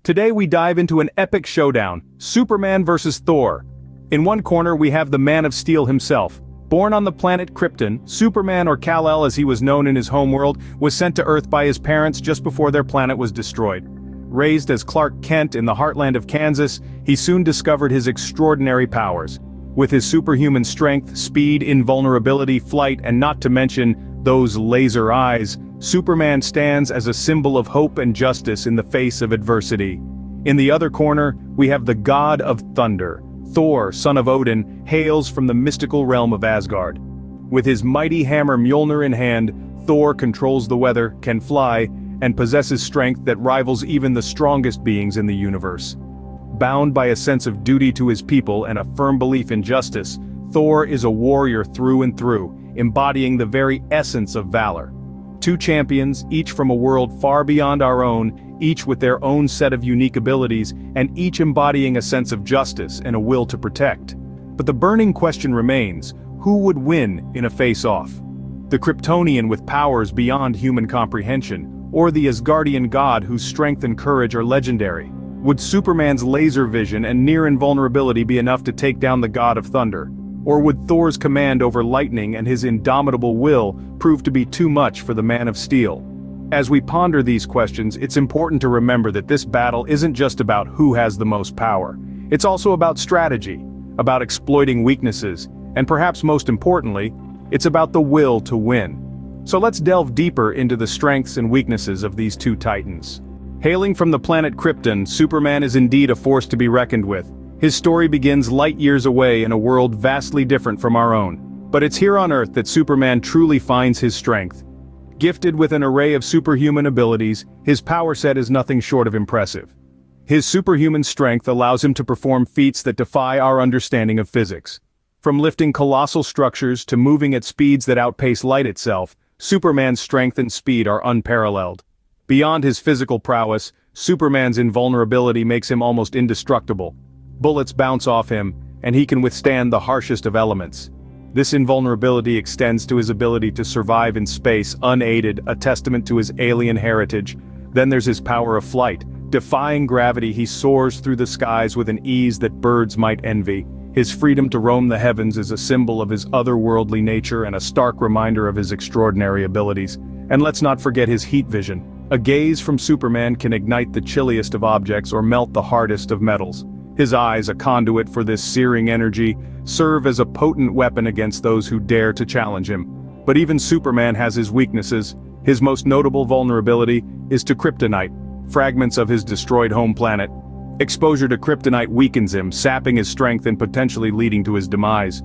Today we dive into an epic showdown, Superman versus Thor. In one corner we have the Man of Steel himself. Born on the planet Krypton, Superman, or Kal-El as he was known in his homeworld, was sent to Earth by his parents just before their planet was destroyed. Raised as Clark Kent in the heartland of Kansas, he soon discovered his extraordinary powers. With his superhuman strength, speed, invulnerability, flight, and not to mention those laser eyes, Superman stands as a symbol of hope and justice in the face of adversity. In the other corner, we have the God of Thunder. Thor, son of Odin, hails from the mystical realm of Asgard. With his mighty hammer Mjolnir in hand, Thor controls the weather, can fly, and possesses strength that rivals even the strongest beings in the universe. Bound by a sense of duty to his people and a firm belief in justice, Thor is a warrior through and through, embodying the very essence of valor. Two champions, each from a world far beyond our own, each with their own set of unique abilities, and each embodying a sense of justice and a will to protect. But the burning question remains, who would win in a face-off? The Kryptonian with powers beyond human comprehension, or the Asgardian god whose strength and courage are legendary? Would Superman's laser vision and near invulnerability be enough to take down the God of Thunder? Or would Thor's command over lightning and his indomitable will prove to be too much for the Man of Steel? As we ponder these questions, it's important to remember that this battle isn't just about who has the most power. It's also about strategy, about exploiting weaknesses, and perhaps most importantly, it's about the will to win. So let's delve deeper into the strengths and weaknesses of these two titans. Hailing from the planet Krypton, Superman is indeed a force to be reckoned with. His story begins light years away in a world vastly different from our own. But it's here on Earth that Superman truly finds his strength. Gifted with an array of superhuman abilities, his power set is nothing short of impressive. His superhuman strength allows him to perform feats that defy our understanding of physics. From lifting colossal structures to moving at speeds that outpace light itself, Superman's strength and speed are unparalleled. Beyond his physical prowess, Superman's invulnerability makes him almost indestructible. Bullets bounce off him, and he can withstand the harshest of elements. This invulnerability extends to his ability to survive in space unaided, a testament to his alien heritage. Then there's his power of flight. Defying gravity, he soars through the skies with an ease that birds might envy. His freedom to roam the heavens is a symbol of his otherworldly nature and a stark reminder of his extraordinary abilities. And let's not forget his heat vision. A gaze from Superman can ignite the chilliest of objects or melt the hardest of metals. His eyes, a conduit for this searing energy, serve as a potent weapon against those who dare to challenge him. But even Superman has his weaknesses. His most notable vulnerability is to kryptonite, fragments of his destroyed home planet. Exposure to kryptonite weakens him, sapping his strength and potentially leading to his demise.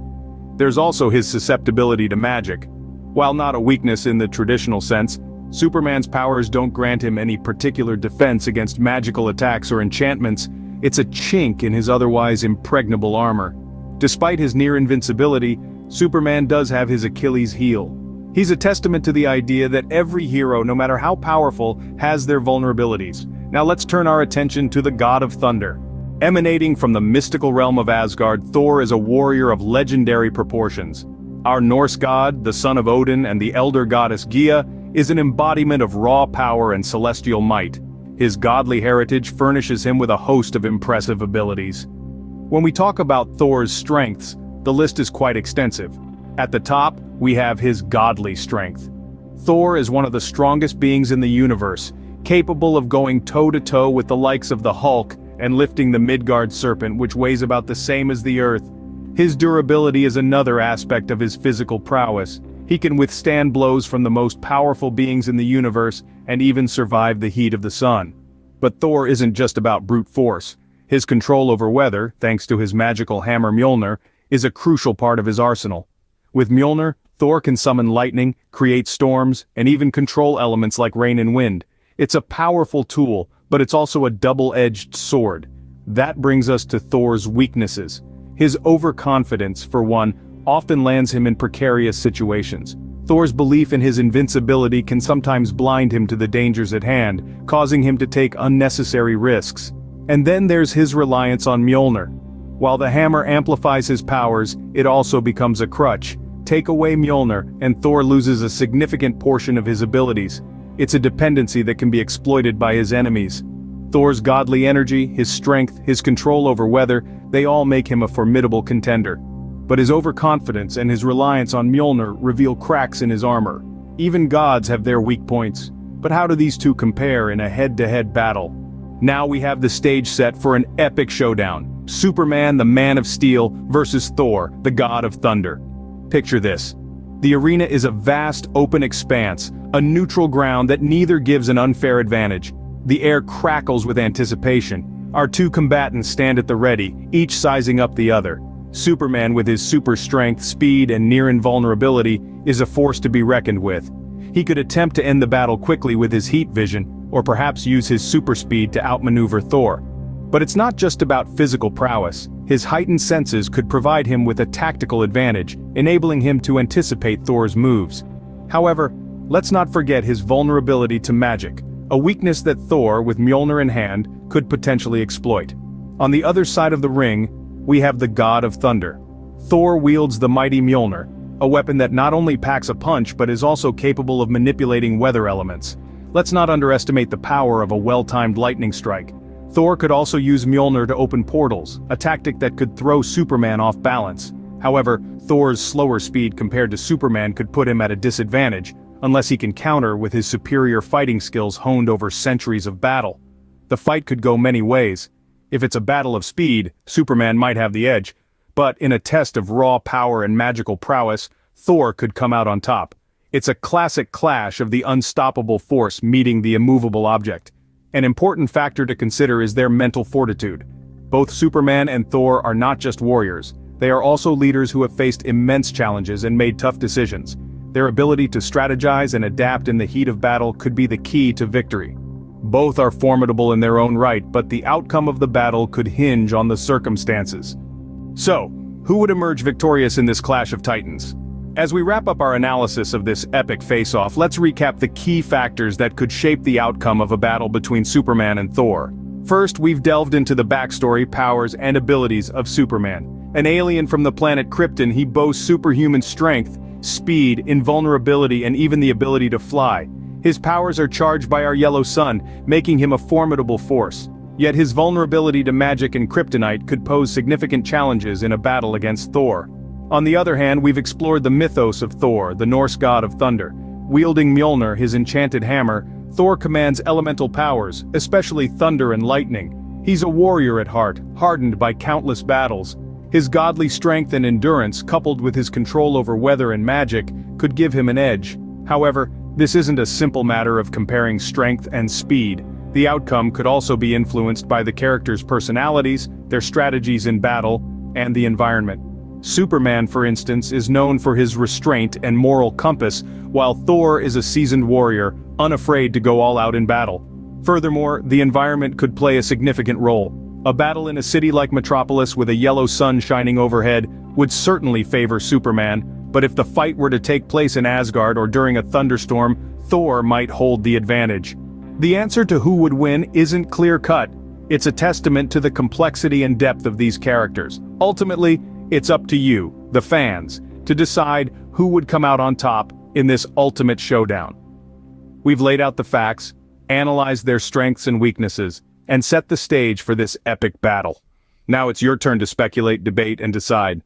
There's also his susceptibility to magic. While not a weakness in the traditional sense, Superman's powers don't grant him any particular defense against magical attacks or enchantments. It's a chink in his otherwise impregnable armor. Despite his near invincibility, Superman does have his Achilles heel. He's a testament to the idea that every hero, no matter how powerful, has their vulnerabilities. Now let's turn our attention to the God of Thunder. Emanating from the mystical realm of Asgard, Thor is a warrior of legendary proportions. Our Norse god, the son of Odin and the elder goddess Gaia, is an embodiment of raw power and celestial might. His godly heritage furnishes him with a host of impressive abilities. When we talk about Thor's strengths, the list is quite extensive. At the top, we have his godly strength. Thor is one of the strongest beings in the universe, capable of going toe-to-toe with the likes of the Hulk and lifting the Midgard serpent, which weighs about the same as the Earth. His durability is another aspect of his physical prowess. He can withstand blows from the most powerful beings in the universe and even survive the heat of the sun. But Thor isn't just about brute force. His control over weather, thanks to his magical hammer Mjolnir, is a crucial part of his arsenal. With Mjolnir, Thor can summon lightning, create storms, and even control elements like rain and wind. It's a powerful tool, but it's also a double-edged sword. That brings us to Thor's weaknesses. His overconfidence, for one, often lands him in precarious situations. Thor's belief in his invincibility can sometimes blind him to the dangers at hand, causing him to take unnecessary risks. And then there's his reliance on Mjolnir. While the hammer amplifies his powers, it also becomes a crutch. Take away Mjolnir, and Thor loses a significant portion of his abilities. It's a dependency that can be exploited by his enemies. Thor's godly energy, his strength, his control over weather, they all make him a formidable contender. But his overconfidence and his reliance on Mjolnir reveal cracks in his armor. Even gods have their weak points. But how do these two compare in a head-to-head battle? Now we have the stage set for an epic showdown. Superman, the Man of Steel, versus Thor, the God of Thunder. Picture this. The arena is a vast open expanse, a neutral ground that neither gives an unfair advantage. The air crackles with anticipation. Our two combatants stand at the ready, each sizing up the other. Superman, with his super strength, speed, and near invulnerability, is a force to be reckoned with. He could attempt to end the battle quickly with his heat vision, or perhaps use his super speed to outmaneuver Thor. But it's not just about physical prowess. His heightened senses could provide him with a tactical advantage, enabling him to anticipate Thor's moves. However, let's not forget his vulnerability to magic, a weakness that Thor, with Mjolnir in hand, could potentially exploit. On the other side of the ring, we have the God of Thunder. Thor wields the mighty Mjolnir, a weapon that not only packs a punch but is also capable of manipulating weather elements. Let's not underestimate the power of a well-timed lightning strike. Thor could also use Mjolnir to open portals, a tactic that could throw Superman off balance. However, Thor's slower speed compared to Superman could put him at a disadvantage, unless he can counter with his superior fighting skills honed over centuries of battle. The fight could go many ways. If it's a battle of speed, Superman might have the edge, but in a test of raw power and magical prowess, Thor could come out on top. It's a classic clash of the unstoppable force meeting the immovable object. An important factor to consider is their mental fortitude. Both Superman and Thor are not just warriors, they are also leaders who have faced immense challenges and made tough decisions. Their ability to strategize and adapt in the heat of battle could be the key to victory. Both are formidable in their own right, but the outcome of the battle could hinge on the circumstances. So, who would emerge victorious in this clash of titans? As we wrap up our analysis of this epic face-off, let's recap the key factors that could shape the outcome of a battle between Superman and Thor. First, we've delved into the backstory, powers, and abilities of Superman. An alien from the planet Krypton, he boasts superhuman strength, speed, invulnerability, and even the ability to fly. His powers are charged by our yellow sun, making him a formidable force. Yet his vulnerability to magic and kryptonite could pose significant challenges in a battle against Thor. On the other hand, we've explored the mythos of Thor, the Norse god of thunder. Wielding Mjolnir, his enchanted hammer, Thor commands elemental powers, especially thunder and lightning. He's a warrior at heart, hardened by countless battles. His godly strength and endurance, coupled with his control over weather and magic, could give him an edge. However, this isn't a simple matter of comparing strength and speed. The outcome could also be influenced by the characters' personalities, their strategies in battle, and the environment. Superman, for instance, is known for his restraint and moral compass, while Thor is a seasoned warrior, unafraid to go all out in battle. Furthermore, the environment could play a significant role. A battle in a city like Metropolis with a yellow sun shining overhead would certainly favor Superman, but if the fight were to take place in Asgard or during a thunderstorm, Thor might hold the advantage. The answer to who would win isn't clear-cut. It's a testament to the complexity and depth of these characters. Ultimately, it's up to you, the fans, to decide who would come out on top in this ultimate showdown. We've laid out the facts, analyzed their strengths and weaknesses, and set the stage for this epic battle. Now it's your turn to speculate, debate, and decide.